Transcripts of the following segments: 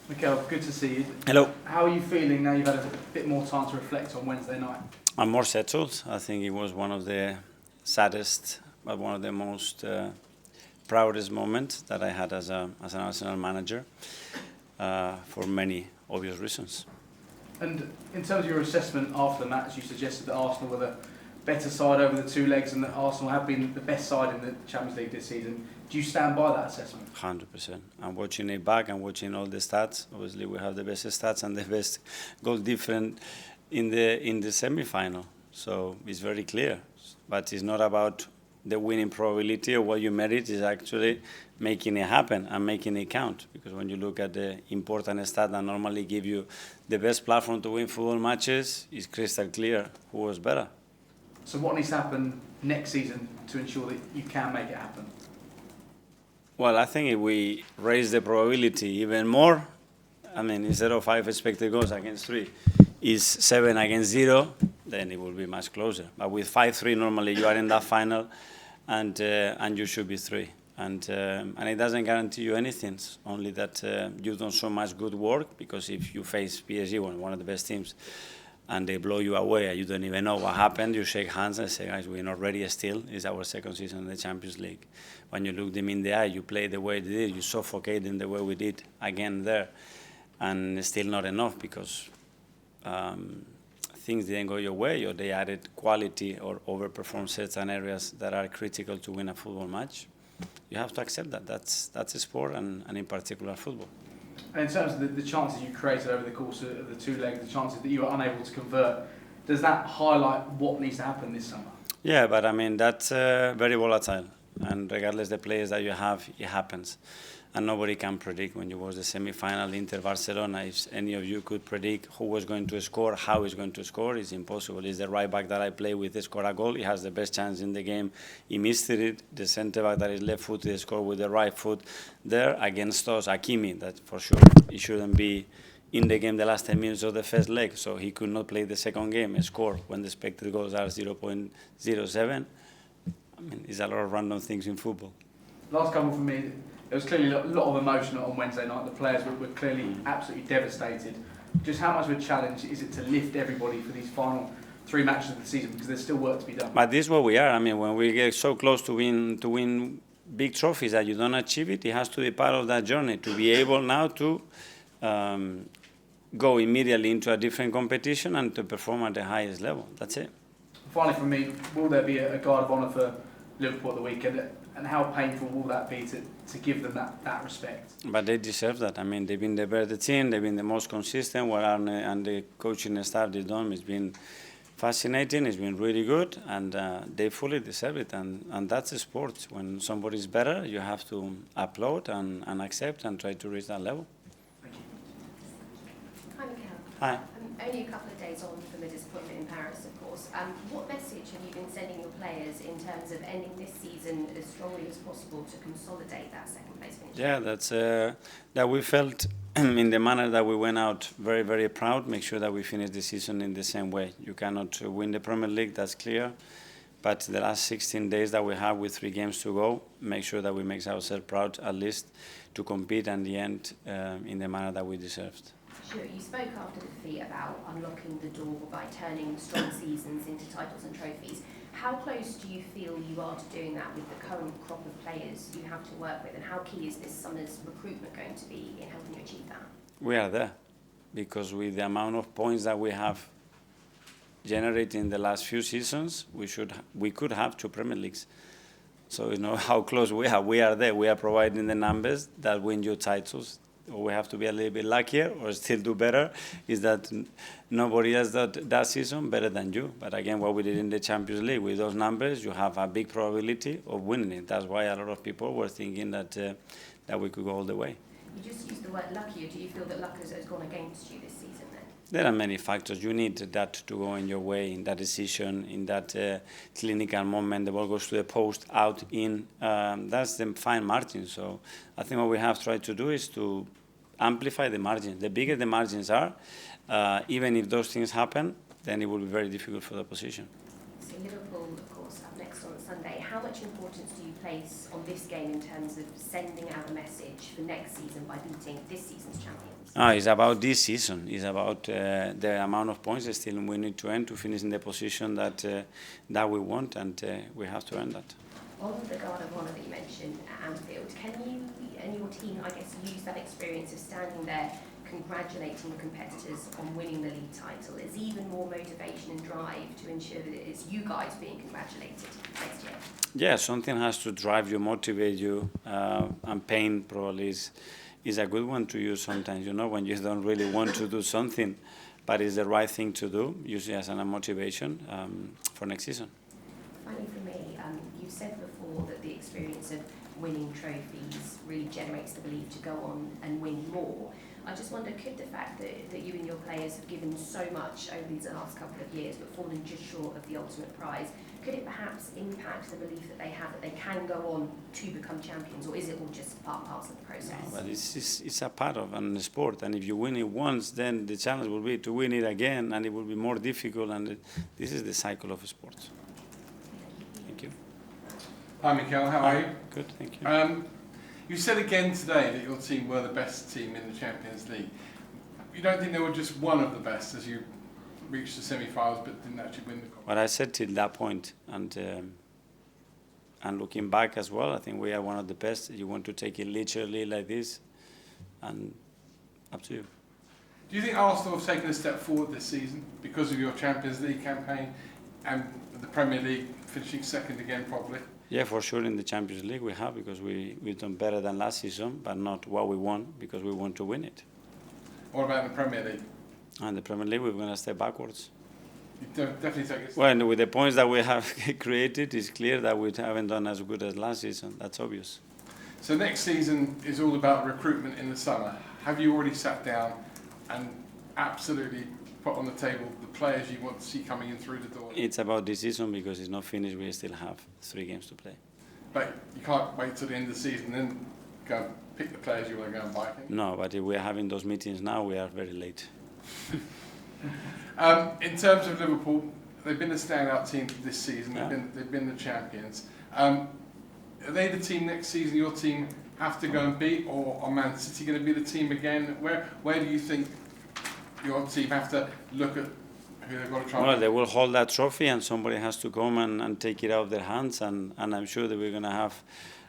Mikel, good to see you. Hello. How are you feeling now you've had a bit more time to reflect on Wednesday night? I'm more settled. I think it was one of the saddest, but one of the most proudest moments that I had as an Arsenal manager, for many obvious reasons. And in terms of your assessment after the match, you suggested that Arsenal were the better side over the two legs and that Arsenal have been the best side in the Champions League this season. Do you stand by that assessment? 100%. I'm watching it back. I'm watching all the stats. Obviously, we have the best stats and the best goal difference in the semi-final. So it's very clear. But it's not about the winning probability or what you merit. Is actually making it happen and making it count. Because when you look at the important stats that normally give you the best platform to win football matches, it's crystal clear who was better. So what needs to happen next season to ensure that you can make it happen? Well, I think if we raise the probability even more, I mean, instead of 5 expected goals against 3, is 7 against 0, then it will be much closer. But with 5-3, normally you are in that final, and you should be 3. And it doesn't guarantee you anything, only that you've done so much good work, because if you face PSG, one of the best teams, and they blow you away and you don't even know what happened, you shake hands and say, guys, we're not ready still. It's our second season in the Champions League. When you look them in the eye, you play the way they did, you suffocate them the way we did again there. And still not enough, because things didn't go your way, or they added quality or overperformed certain areas that are critical to win a football match. You have to accept that. That's a sport, and in particular football. And in terms of the chances you created over the course of the two legs, the chances that you were unable to convert, does that highlight what needs to happen this summer? Yeah, but I mean, that's very volatile. And regardless the players that you have, it happens. And nobody can predict. When you watch the semi-final Inter-Barcelona, if any of you could predict who was going to score, how he's going to score, it's impossible. It's the right back that I play with, score a goal. He has the best chance in the game. He missed it. The centre back that is left-footed scored with the right foot there against us, Hakimi, that for sure he shouldn't be in the game the last 10 minutes of the first leg, so he could not play the second game and score when the expected goals are 0.07. I mean, it's a lot of random things in football. Last couple for me. There was clearly a lot of emotion on Wednesday night. The players were clearly absolutely devastated. Just how much of a challenge is it to lift everybody for these final 3 matches of the season, because there's still work to be done? But this is what we are. I mean, when we get so close to win big trophies that you don't achieve it, it has to be part of that journey to be able now to go immediately into a different competition and to perform at the highest level. That's it. Finally, from me, will there be a guard of honour for Liverpool at the weekend? And how painful will that be to give them that respect? But they deserve that. I mean, they've been the better team. They've been the most consistent. What Arne and the coaching staff did done has been fascinating. It's been really good, and they fully deserve it. And that's a sport. When somebody's better, you have to applaud and accept and try to reach that level. Thank you. Hi, Mikel. Hi. Only a couple of days on from the disappointment in Paris, of course. What message have you been sending your players in terms of ending this season as strongly as possible to consolidate that second place finish? Yeah, that's that we felt in the manner that we went out very, very proud. Make sure that we finish the season in the same way. You cannot win the Premier League, that's clear. But the last 16 days that we have with 3 games to go, make sure that we make ourselves proud, at least to compete at the end in the manner that we deserved. Sure, you spoke after the defeat about unlocking the door by turning strong seasons into titles and trophies. How close do you feel you are to doing that with the current crop of players you have to work with, and how key is this summer's recruitment going to be in helping you achieve that? We are there, because with the amount of points that we have generated in the last few seasons, we could have 2 Premier Leagues. So you know how close we are. We are there. We are providing the numbers that win you titles. We have to be a little bit luckier or still do better, is that nobody has that season better than you. But again, what we did in the Champions League, with those numbers, you have a big probability of winning it. That's why a lot of people were thinking that we could go all the way. You just used the word luckier. Do you feel that luck has gone against you this season then? There are many factors. You need that to go in your way, in that decision, in that clinical moment. The ball goes to the post, out, in. That's the fine margin. So I think what we have tried to do is to amplify the margins. The bigger the margins are, even if those things happen, then it will be very difficult for the opposition. So Liverpool, of course, up next on Sunday. How much importance do you place on this game in terms of sending out a message for next season by beating this season's champions? It's about this season. It's about the amount of points still we need to earn to finish in the position that we want, and we have to earn that. On the Guard of Honour that you mentioned at Anfield, can you and your team, I guess, use that experience of standing there congratulating the competitors on winning the league title as even more motivation and drive to ensure that it is you guys being congratulated next year? Yeah, something has to drive you, motivate you, and pain probably is a good one to use sometimes, when you don't really want to do something, but it's the right thing to do, usually as a motivation for next season. Finally for me, you said before that the experience of winning trophies really generates the belief to go on and win more. I just wonder, could the fact that you and your players have given so much over these last couple of years but fallen just short of the ultimate prize, could it perhaps impact the belief that they have that they can go on to become champions, or is it all just part and parcel of the process? No, but it's a part of a sport, and if you win it once, then the challenge will be to win it again, and it will be more difficult, and this is the cycle of sports. Thank you. Hi Mikel, how are you? Good, thank you. You said again today that your team were the best team in the Champions League. You don't think they were just one of the best as you reached the semi-finals but didn't actually win the competition? What I said till that point, and looking back as well, I think we are one of the best. You want to take it literally like this, and up to you. Do you think Arsenal have taken a step forward this season because of your Champions League campaign and the Premier League finishing second again probably? Yeah, for sure in the Champions League we have, because we've done better than last season, but not what we want, because we want to win it. What about the Premier League? And the Premier League, we're going to step backwards. You definitely take a step. Well, and with the points that we have created, it's clear that we haven't done as good as last season. That's obvious. So next season is all about recruitment in the summer. Have you already sat down and absolutely put on the table the players you want to see coming in through the door? It's about this season, because it's not finished. We still have 3 games to play. But you can't wait till the end of the season and then go pick the players you want to go and buy. No, but if we're having those meetings now, we are very late. In terms of Liverpool, they've been the standout team this season. Yeah. They've been the champions. Are they the team next season your team have to go and beat, or are Man City going to be the team again? Where do you think your team have to look at who they've got to try? Well, they will hold that trophy, and somebody has to come and take it out of their hands, and I'm sure that we're going to have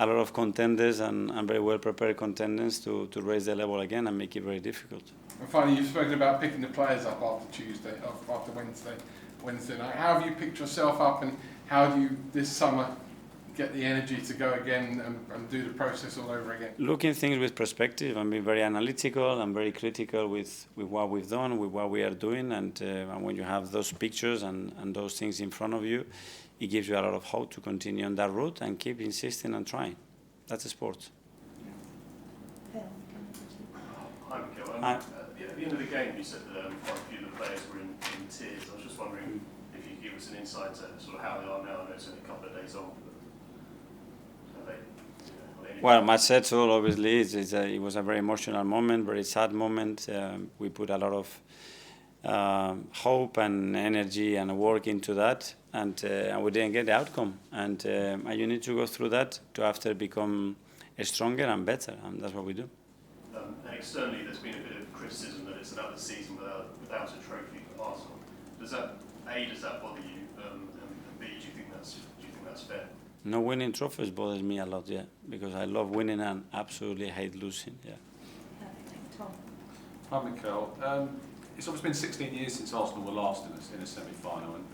a lot of contenders and very well prepared contenders to raise the level again and make it very difficult. And finally, you've spoken about picking the players up after Wednesday night. How have you picked yourself up, and how do you this summer get the energy to go again and do the process all over again? Looking things with perspective and being very analytical and very critical with what we've done, with what we are doing, and when you have those pictures and those things in front of you, it gives you a lot of hope to continue on that route and keep insisting and trying. That's a sport. Hi, Mikel. Hi. At the end of the game, you said that quite a few of the players were in tears. I was just wondering if you could give us an insight to sort of how they are now. I know it's only a couple of days on, but are they Well, much said so. Obviously, it was a very emotional moment, very sad moment. We put a lot of hope and energy and work into that, and we didn't get the outcome. And you need to go through that to after become stronger and better, and that's what we do. And externally, there's been a bit of criticism that it's another season without a trophy for Arsenal. Does that bother you? And B, do you think that's fair? No winning trophies bothers me a lot, yeah, because I love winning and absolutely hate losing, yeah. Perfect. Tom. Hi, Mikel. It's obviously been 16 years since Arsenal were last in a semi-final, and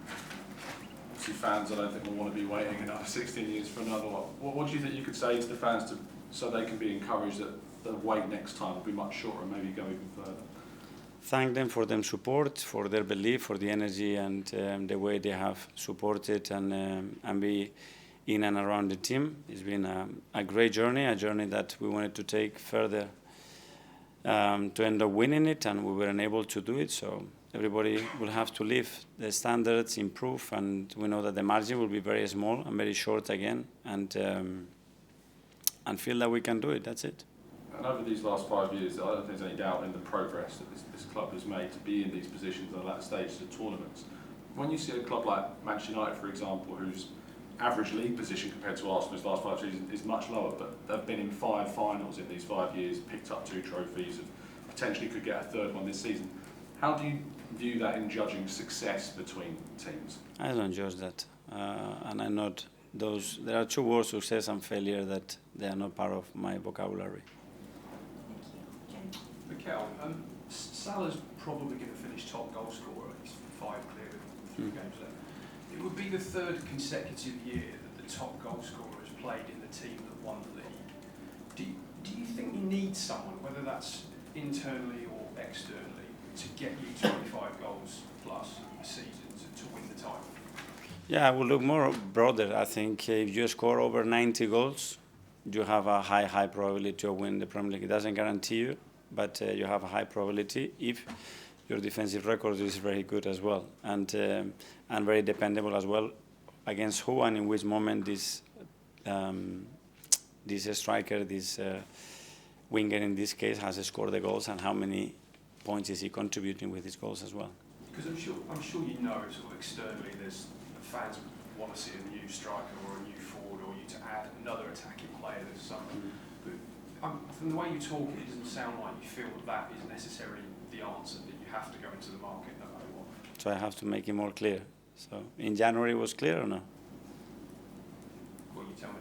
obviously fans, I don't think will want to be waiting another 16 years for another one. What do you think you could say to the fans so they can be encouraged that the wait next time will be much shorter and maybe go even further? Thank them for their support, for their belief, for the energy and the way they have supported and be in and around the team. It's been a great journey, a journey that we wanted to take further to end up winning it, and we weren't able to do it. So everybody will have to live the standards, improve, and we know that the margin will be very small and very short again, and feel that we can do it. That's it. And over these last 5 years, I don't think there's any doubt in the progress that this club has made to be in these positions at that stage of tournaments. When you see a club like Manchester United, for example, whose average league position compared to Arsenal's last 5 seasons is much lower, but they've been in 5 finals in these 5 years, picked up 2 trophies, and potentially could get a third one this season. How do you view that in judging success between teams? I don't judge that, and I'm not those. There are two words, success and failure, that they are not part of my vocabulary. Thank you. Mikel, Salah's probably going to finish top goal scorer. He's 5 clear with 3 games left. It would be the 3rd consecutive year that the top goal scorer has played in the team that won the league. Do you think you need someone, whether that's internally or externally, to get you 25 goals plus a season to win the title? Yeah, I would look more broader. I think if you score over 90 goals, you have a high probability of winning the Premier League. It doesn't guarantee you, but you have a high probability if your defensive record is very good as well, and very dependable as well, against who and in which moment this striker, this winger in this case, has scored the goals, and how many points is he contributing with his goals as well. Because I'm sure you know, sort of externally, there's fans want to see a new striker or a new forward, or you to add another attacking player this summer. But from the way you talk, it doesn't sound like you feel that is necessarily the answer, that you have to go into the market no matter what. So I have to make it more clear. So in January it was clear or no? Well, you tell me.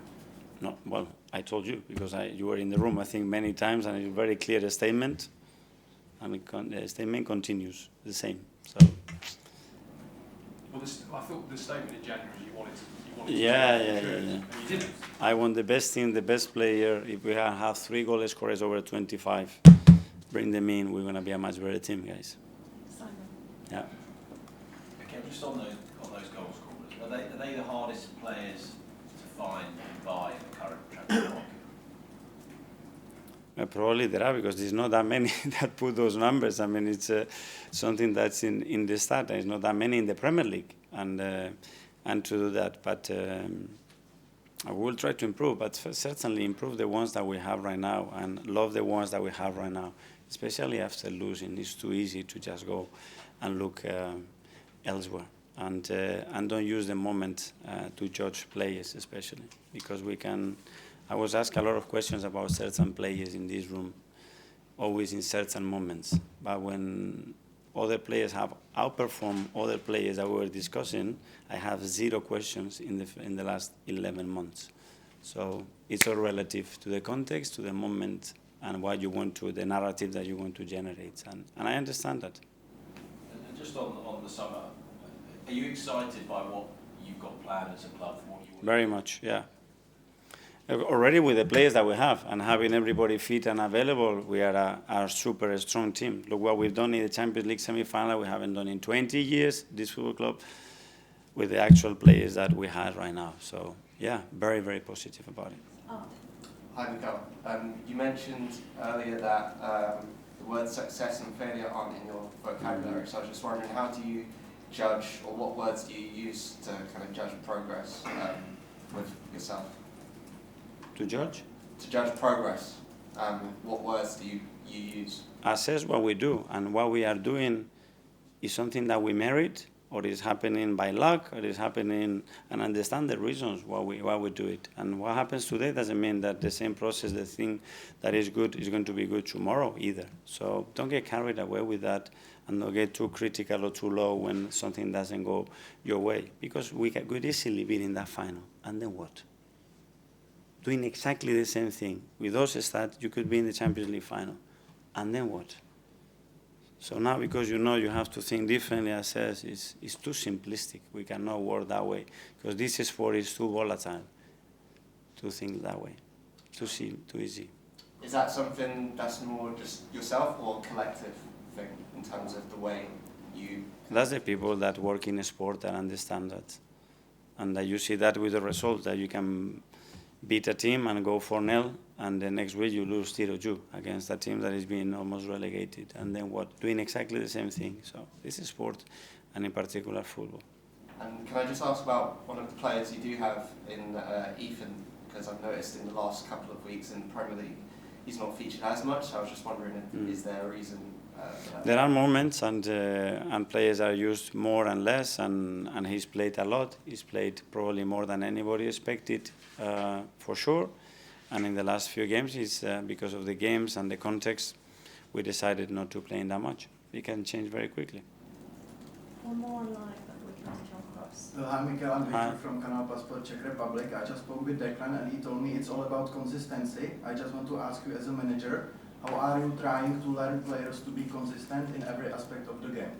No, well, I told you because you were in the room, I think, many times, and it's a very clear statement, and the statement continues the same. So. Well, I thought the statement in January you wanted to Yeah. and you didn't. I want the best team, the best player. If we have 3 goal scorers over 25, bring them in. We're going to be a much better team, guys. Simon. Yeah. Okay, just on those goal scorers, are they the hardest players to find and buy in the current transfer market? Probably there are, because there's not that many that put those numbers. I mean, it's something that's in the stat. There's not that many in the Premier League, and to do that. But I will try to improve, but certainly improve the ones that we have right now, and love the ones that we have right now, especially after losing. It's too easy to just go and look elsewhere, and don't use the moment to judge players, especially because we can. I was asked a lot of questions about certain players in this room, always in certain moments. But when other players have outperformed other players that we were discussing, I have 0 questions in the last 11 months. So it's all relative to the context, to the moment, and what you want to, the narrative that you want to generate. And I understand that. And just on the summer, are you excited by what you've got planned as a club? For what you want? Very much, yeah. Already with the players that we have and having everybody fit and available, we are a super strong team. Look what we've done in the Champions League semi-final. We haven't done in 20 years, this football club, with the actual players that we have right now. So, yeah, very, very positive about it. Oh. Hi, Mikel. You mentioned earlier that the words success and failure aren't in your vocabulary. So I was just wondering, how do you judge, or what words do you use to kind of judge progress with yourself? To judge? To judge progress, what words do you use? Assess what we do, and what we are doing is something that we merit, or is happening by luck, or is happening, and understand the reasons why we do it. And what happens today doesn't mean that the same process, the thing that is good, is going to be good tomorrow either. So don't get carried away with that, and don't get too critical or too low when something doesn't go your way, because we could easily be in that final, and then what? Doing exactly the same thing. With those stats, you could be in the Champions League final. And then what? So now, because you know you have to think differently, assess, it's too simplistic. We cannot work that way. Because this sport is too volatile to think that way. Too easy. Is that something that's more just yourself or collective thing in terms of the way you... That's the people that work in sport that understand that. And that you see that with the results, that you can beat a team and go 4-0, and the next week you lose 0-2 against a team that is being almost relegated. And then what? Doing exactly the same thing. So this is sport, and in particular football. And can I just ask about one of the players you do have in Ethan, because I've noticed in the last couple of weeks in the Premier League he's not featured as much. So I was just wondering, is there a reason for that? There are moments, and players are used more and less, and he's played a lot. He's played probably more than anybody expected, for sure. And in the last few games, because of the games and the context, we decided not to play in that much. It can change very quickly. One more online, but we can jump across. Hi, Mikel Hi. Arteta from Canal Passport Czech Republic. I just spoke with Declan and he told me it's all about consistency. I just want to ask you as a manager, how are you trying to learn players to be consistent in every aspect of the game?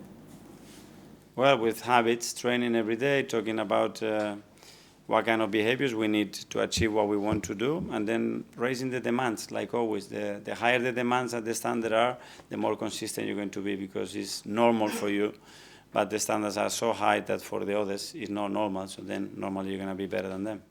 Well, with habits, training every day, talking about what kind of behaviors we need to achieve what we want to do, and then raising the demands, like always. The higher the demands at the standard are, the more consistent you're going to be, because it's normal for you, but the standards are so high that for the others it's not normal, so then normally you're going to be better than them.